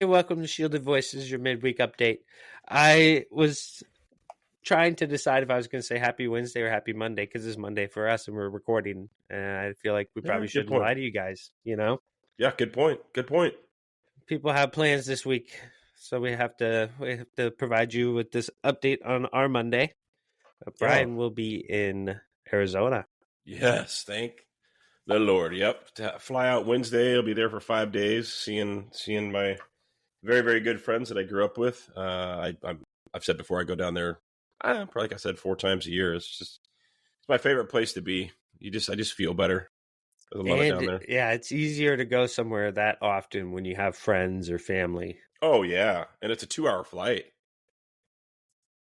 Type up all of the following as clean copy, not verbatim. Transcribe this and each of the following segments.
welcome to Shielded Voices, your midweek update. I was trying to decide if I was going to say Happy Wednesday or Happy Monday because it's Monday for us and we're recording. And I feel like we probably shouldn't lie to you guys, you know? Yeah, good point. Good point. People have plans this week, so we have to provide you with this update on our Monday. Brian will be in Arizona. Yes, thank the Lord. Yep, fly out Wednesday. I'll be there for 5 days, seeing my very, very good friends that I grew up with. I've said before, I go down there, probably like I said, 4 times a year. It's my favorite place to be. I just feel better. I love it down there. Yeah, it's easier to go somewhere that often when you have friends or family. Oh yeah, and it's a 2-hour flight,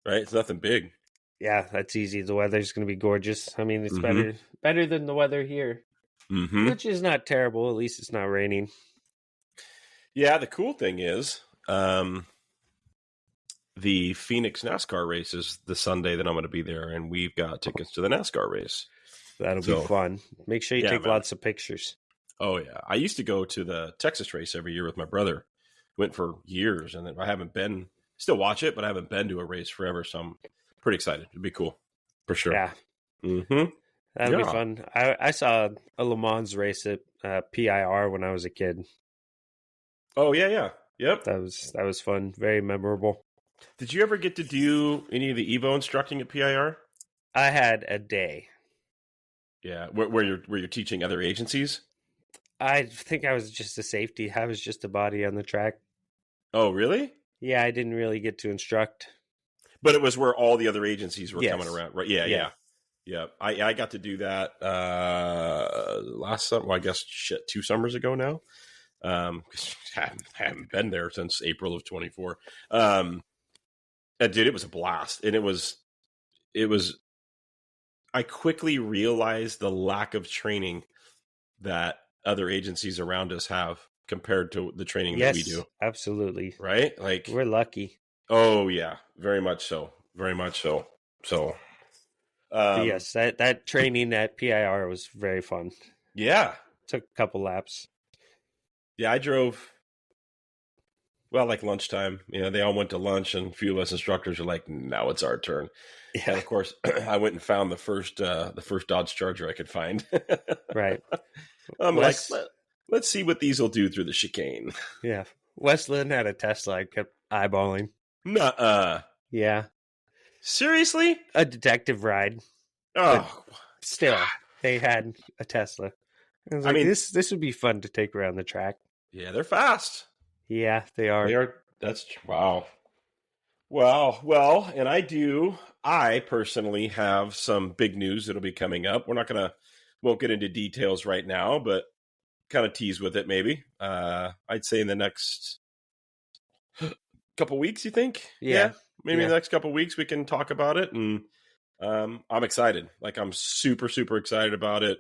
right? It's nothing big. Yeah, that's easy. The weather's going to be gorgeous. I mean, it's better than the weather here, which is not terrible. At least it's not raining. Yeah, the cool thing is the Phoenix NASCAR race is the Sunday that I'm going to be there, and we've got tickets to the NASCAR race. That'll be fun. Make sure you take lots of pictures. Oh, yeah. I used to go to the Texas race every year with my brother. Went for years, and I haven't been, still watch it, but I haven't been to a race forever, so I'm pretty excited. It'd be cool, for sure. Yeah. That'd be fun. I saw a Le Mans race at PIR when I was a kid. Oh, yeah. Yep. That was fun. Very memorable. Did you ever get to do any of the Evo instructing at PIR? I had a day. Yeah, where you're teaching other agencies? I think I was just a safety. I was just a body on the track. Oh, really? Yeah, I didn't really get to instruct. But it was where all the other agencies were coming around, right? Yeah. I got to do that last summer. Well, I guess 2 summers ago now. I haven't been there since April of 24. Dude, it was a blast, and it was. I quickly realized the lack of training that other agencies around us have compared to the training that we do. Absolutely. Right? Like, we're lucky. Oh yeah, very much so. Very much so. So yes, that training at PIR was very fun. Yeah. Took a couple laps. Yeah, I drove like lunchtime. You know, they all went to lunch, and a few of us instructors are like, now it's our turn. Yeah. And of course, I went and found the first Dodge Charger I could find. Right. I'm let's see what these will do through the chicane. Yeah. Westland had a Tesla I kept eyeballing. Nuh-uh. Yeah. Seriously? A detective ride. Oh. But still, they had a Tesla. I was like, this would be fun to take around the track. Yeah, they're fast. Yeah, they are. They are. That's wow. Well, and I personally have some big news that'll be coming up. Won't get into details right now, but kind of tease with it maybe. I'd say in the next couple weeks, you think? Yeah. Maybe in the next couple weeks we can talk about it, and I'm excited. Like, I'm super, super excited about it.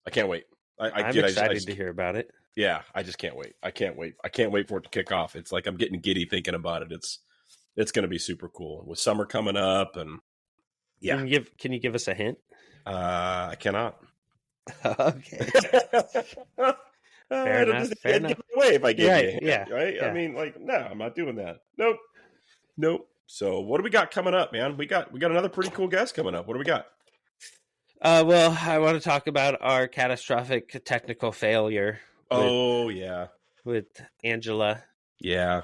I can't wait. I'm excited to hear about it. Yeah, I just can't wait. I can't wait for it to kick off. It's like I'm getting giddy thinking about it. It's going to be super cool with summer coming up, and yeah. Can you give us a hint? I cannot. Okay. Fair enough. I'd give it away if I gave you a hint, right? Yeah. I mean, like, no, I'm not doing that. Nope. So what do we got coming up, man? We got another pretty cool guest coming up. What do we got? Well, I want to talk about our catastrophic technical failure. With Angela. Yeah.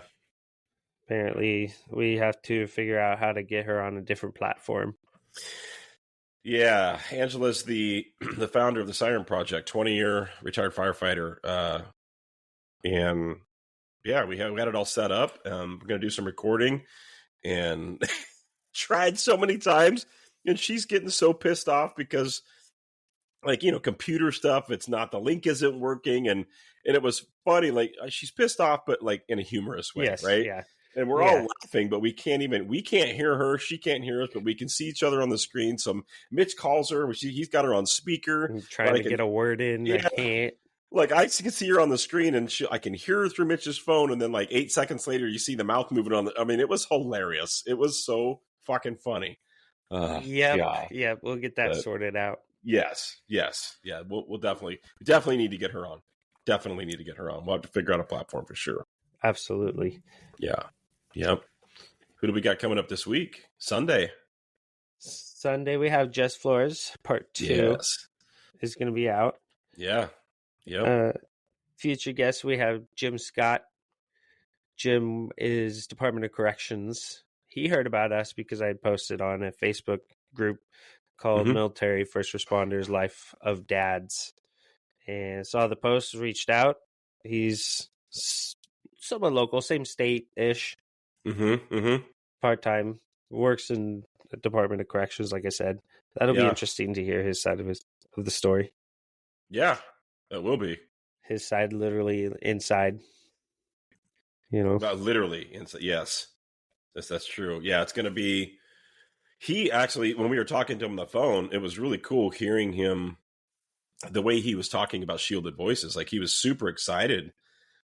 Apparently, we have to figure out how to get her on a different platform. Yeah, Angela's the founder of the SIREN Project, 20-year retired firefighter. And yeah, we had it all set up. We're going to do some recording, and tried so many times, and she's getting so pissed off because, like, you know, computer stuff, the link isn't working, and it was funny. Like, she's pissed off, but like in a humorous way, right? Yeah. And we're all laughing, but we can't hear her. She can't hear us, but we can see each other on the screen. So Mitch calls her. He's got her on speaker. I'm trying to get a word in. Yeah. I can't. Like, I can see her on the screen, and I can hear her through Mitch's phone. And then like 8 seconds later, you see the mouth moving on. I mean, it was hilarious. It was so fucking funny. Yeah. We'll get that sorted out. Yes. Yeah. We'll definitely need to get her on. We'll have to figure out a platform for sure. Absolutely. Yeah. Yep. Who do we got coming up this week? Sunday we have Jess Flores, part 2 is going to be out. Yeah. Yep. Future guests, we have Jim Scott. Jim is Department of Corrections. He heard about us because I had posted on a Facebook group called Military First Responders Life of Dads, and saw the post, reached out. He's somewhat local, same state-ish, part-time, works in the Department of Corrections, like I said. That'll be interesting to hear his side of the story. Yeah, that will be. His side, literally inside. Literally inside. Yes, that's true. Yeah, it's going to be. He actually, when we were talking to him on the phone, it was really cool hearing him, the way he was talking about Shielded Voices. Like, he was super excited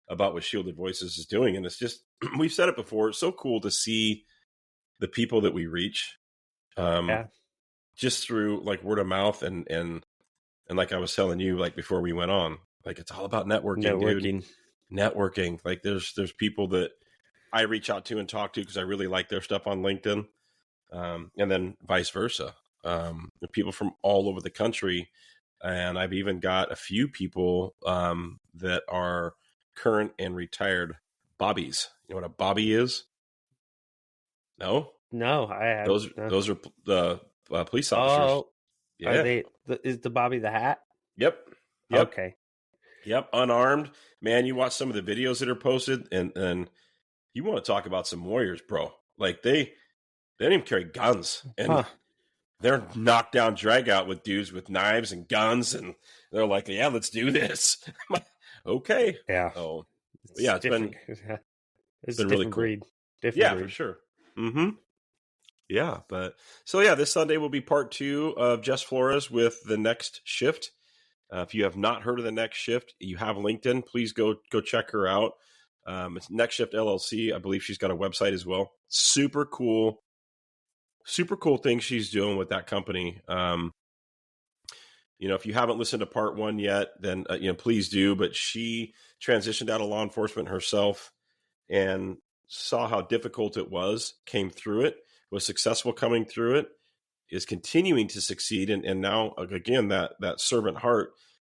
about what Shielded Voices is doing. And it's just, we've said it before, it's so cool to see the people that we reach, just through like word of mouth. And like I was telling you, like before we went on, like, it's all about networking. Dude. Networking. Like, there's people that I reach out to and talk to because I really like their stuff on LinkedIn. And then vice versa. People from all over the country. And I've even got a few people that are current and retired bobbies. You know what a bobby is? No? No, I have. Those are the police officers. Oh, yeah. Are they? Is the bobby the hat? Yep. Okay. Yep. Unarmed. Man, you watch some of the videos that are posted, and you want to talk about some warriors, bro. Like, they don't even carry guns. And they're knocked down, drag out with dudes with knives and guns, and they're like, yeah, let's do this. Okay. Yeah. Oh, yeah, it's been really cool. Breed. Different yeah, breed. for sure. Yeah, but so yeah, this Sunday will be part 2 of Jess Flores with The Next Shift. If you have not heard of The Next Shift, you have LinkedIn, please go check her out. It's Next Shift LLC. I believe she's got a website as well. Super cool thing she's doing with that company. If you haven't listened to part 1 yet, then please do. But she transitioned out of law enforcement herself and saw how difficult it was, came through it, was successful coming through it, is continuing to succeed, and now again that servant heart.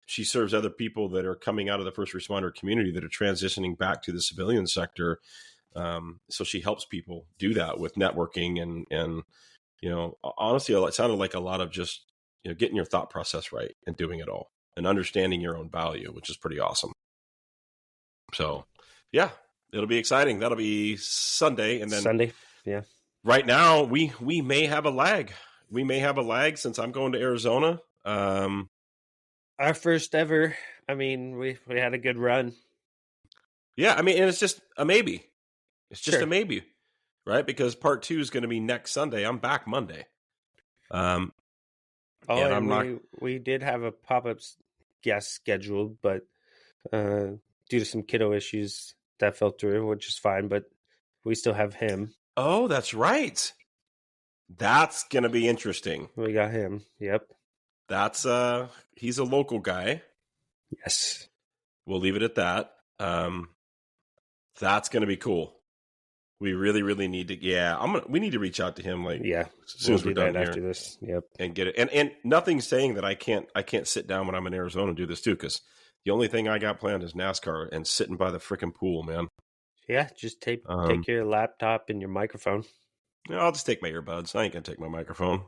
She serves other people that are coming out of the first responder community that are transitioning back to the civilian sector. So she helps people do that with networking and honestly, it sounded like a lot of just getting your thought process right and doing it all and understanding your own value, which is pretty awesome. So yeah, it'll be exciting. That'll be Sunday, and then Sunday. Yeah. Right now, we may have a lag. We may have a lag since I'm going to Arizona. Our first ever. I mean, we had a good run. Yeah, I mean, and it's just a maybe. It's just a maybe, right? Because part 2 is going to be next Sunday. I'm back Monday. We did have a pop-up guest scheduled, but due to some kiddo issues, that fell through, which is fine. But we still have him. Oh, that's right. That's going to be interesting. We got him. Yep. That's he's a local guy. Yes. We'll leave it at that. That's going to be cool. We really, really need to. We need to reach out to him. As soon as we're done here after this. Yep. And get it. And nothing's saying that I can't sit down when I'm in Arizona and do this too. Because the only thing I got planned is NASCAR and sitting by the freaking pool, man. Yeah, just take your laptop and your microphone. I'll just take my earbuds. I ain't gonna take my microphone.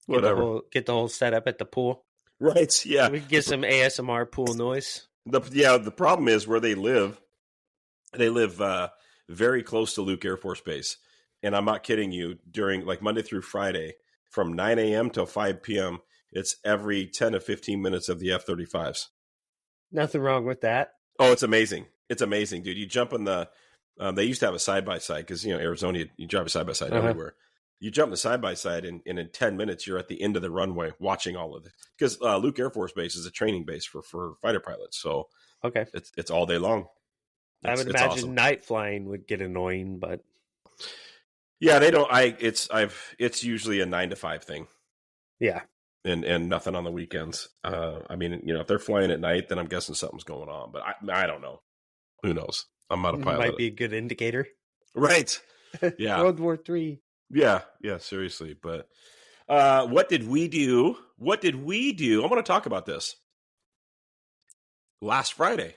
Whatever. Get the whole setup at the pool. Right. Yeah. We can get some ASMR pool noise. The problem is where they live. They live very close to Luke Air Force Base, and I'm not kidding you. During Monday through Friday, from 9 a.m. till 5 p.m., it's every 10 to 15 minutes of the F-35s. Nothing wrong with that. Oh, it's amazing. It's amazing, dude. You jump in the they used to have a side-by-side because, Arizona, you drive a side-by-side everywhere. You jump the side-by-side, and in 10 minutes, you're at the end of the runway watching all of it. Because Luke Air Force Base is a training base for fighter pilots. So okay, it's all day long. I would imagine awesome. Night flying would get annoying, but yeah, they don't. It's usually a 9 to 5 thing. Yeah, and nothing on the weekends. If they're flying at night, then I'm guessing something's going on. But I don't know. Who knows? I'm not a pilot. Might be a good indicator. Right. Yeah. World War III. Yeah. Yeah. Seriously. But what did we do? I want to talk about this. Last Friday.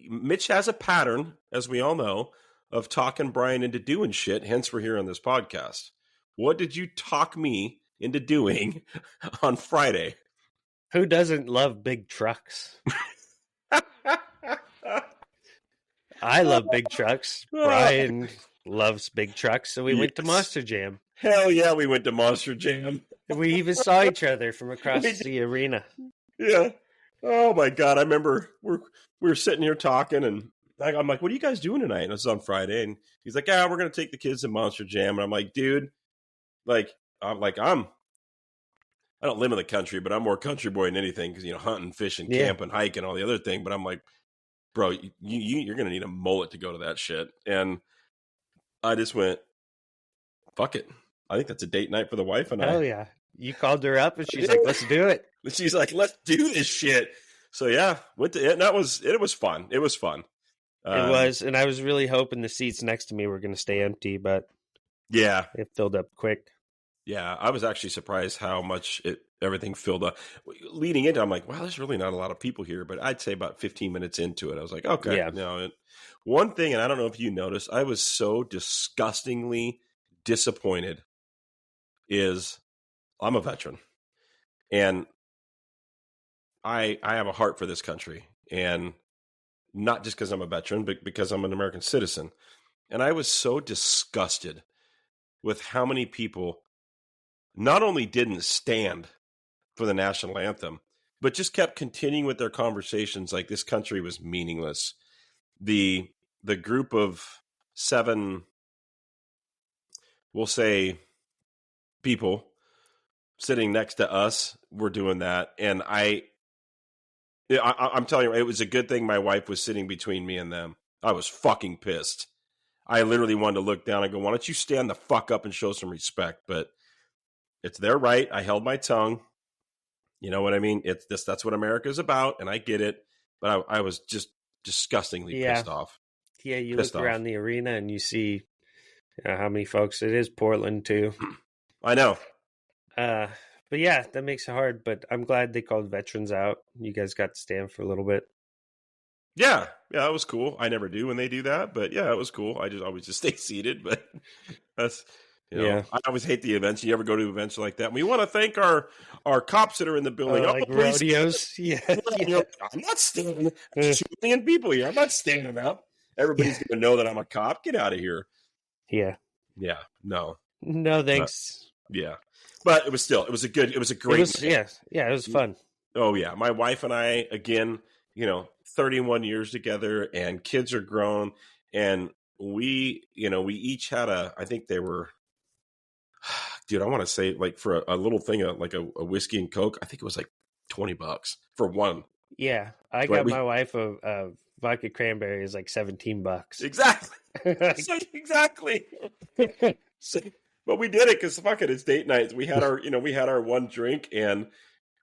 Mitch has a pattern, as we all know, of talking Brian into doing shit. Hence, we're here on this podcast. What did you talk me into doing on Friday? Who doesn't love big trucks? I love big trucks. Brian loves big trucks, so we went to Monster Jam. Hell yeah, we went to Monster Jam. We even saw each other from across the arena. Yeah. Oh my God. I remember we were sitting here talking, and I'm like, what are you guys doing tonight? And it was on Friday, and he's like, we're going to take the kids to Monster Jam. And I'm like, dude, I don't live in the country, but I'm more country boy than anything because, hunting, fishing, camping, hiking, all the other thing. But I'm like, bro, you're going to need a mullet to go to that shit. And I just went, fuck it. I think that's a date night for the wife and I. Oh, yeah. You called her up and she's like, let's do it. She's like, let's do this shit. So, yeah, went to it. And it was fun. It was fun. It was. And I was really hoping the seats next to me were going to stay empty, but yeah, it filled up quick. Yeah, I was actually surprised how much everything filled up. Leading into, I'm like, wow, there's really not a lot of people here. But I'd say about 15 minutes into it, I was like, okay. Yeah. One thing, and I don't know if you noticed, I was so disgustingly disappointed, is I'm a veteran. And I have a heart for this country. And not just because I'm a veteran, but because I'm an American citizen. And I was so disgusted with how many people not only didn't stand for the national anthem, but just kept continuing with their conversations like this country was meaningless. The group of 7, we'll say, people sitting next to us were doing that. And I'm telling you, it was a good thing my wife was sitting between me and them. I was fucking pissed. I literally wanted to look down and go, why don't you stand the fuck up and show some respect? But it's their right. I held my tongue. You know what I mean? That's what America is about, and I get it. But I was just disgustingly pissed off. Yeah, you look around the arena and you see how many folks. It is Portland too. I know. But yeah, that makes it hard. But I'm glad they called veterans out. You guys got to stand for a little bit. Yeah, that was cool. I never do when they do that, but yeah, it was cool. I just always just stay seated, but that's. I always hate the events. You ever go to events like that? We want to thank our cops that are in the building. Like rodeos. Yeah. I'm not standing. There's 2 million people here. I'm not standing up. Everybody's going to know that I'm a cop. Get out of here. Yeah. Yeah. No. No, thanks. Yeah. But it was a great night. Yeah, it was fun. Oh, yeah. My wife and I, again, 31 years together, and kids are grown. And we each had I think they were, dude, I want to say like for a little thing, like a whiskey and Coke, I think it was like $20 for one. Yeah. I got my wife a vodka cranberry is like $17. Exactly. Exactly. But we did it because fuck it, it's date night. We had our one drink and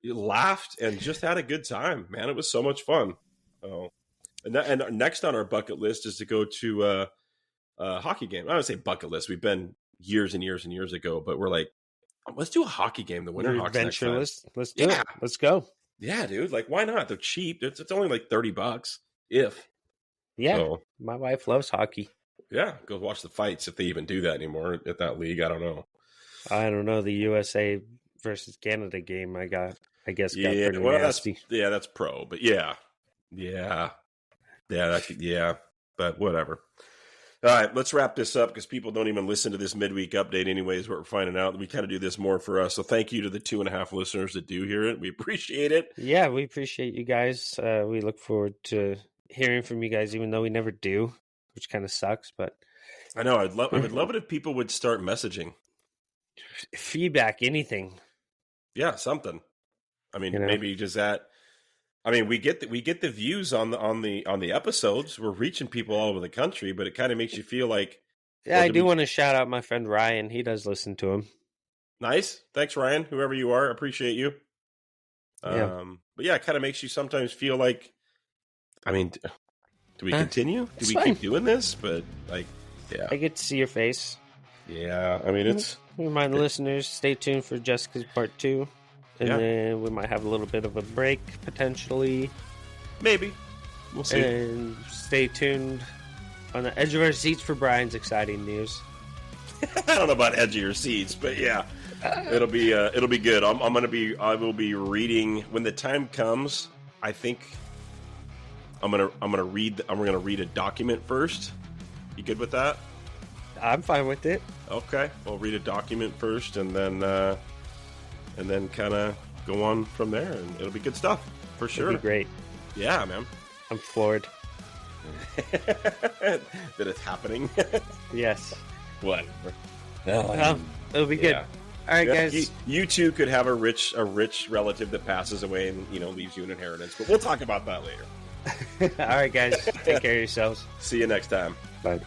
laughed and just had a good time, man. It was so much fun. Oh, and next on our bucket list is to go to a hockey game. I would say bucket list. We've been years and years and years ago, but we're like, let's do a hockey game. The Winter Hawks next time. Let's do it. Let's go. Yeah, dude. Like, why not? They're cheap. It's only like $30. My wife loves hockey. Yeah, go watch the fights if they even do that anymore at that league. I don't know. The USA versus Canada game. I guess got pretty nasty. That's pro, but yeah. But whatever. All right, let's wrap this up because people don't even listen to this midweek update anyways, what we're finding out. We kind of do this more for us. So thank you to the 2.5 listeners that do hear it. We appreciate it. Yeah, we appreciate you guys. We look forward to hearing from you guys, even though we never do, which kind of sucks. But I know. I would love it if people would start messaging. Feedback, anything. Yeah, something. I mean, maybe just that. I mean, we get the views on the episodes. We're reaching people all over the country, but it kind of makes you feel like. Yeah, I do want to shout out my friend Ryan. He does listen to him. Nice, thanks, Ryan. Whoever you are, appreciate you. Yeah. But yeah, it kind of makes you sometimes feel like. I mean, Do we continue? Do we keep doing this? But like, yeah, I get to see your face. Yeah, I mean it's. Remind the listeners, stay tuned for Jessica's part 2, and then we might have a little bit of a break potentially. Maybe we'll see. And stay tuned on the edge of our seats for Brian's exciting news. I don't know about edge of your seats, but yeah, it'll be good. I will be reading when the time comes. I think I'm gonna read a document first. You good with that? I'm fine with it. Okay, we'll read a document first, and then kind of go on from there, and it'll be good stuff for sure. It'll be great. Yeah, man. I'm floored that it's happening. Yes. What? Well, it'll be good. Yeah. All right, guys. You too could have a rich relative that passes away and leaves you an inheritance, but we'll talk about that later. All right, guys. Take care of yourselves. See you next time. Bye.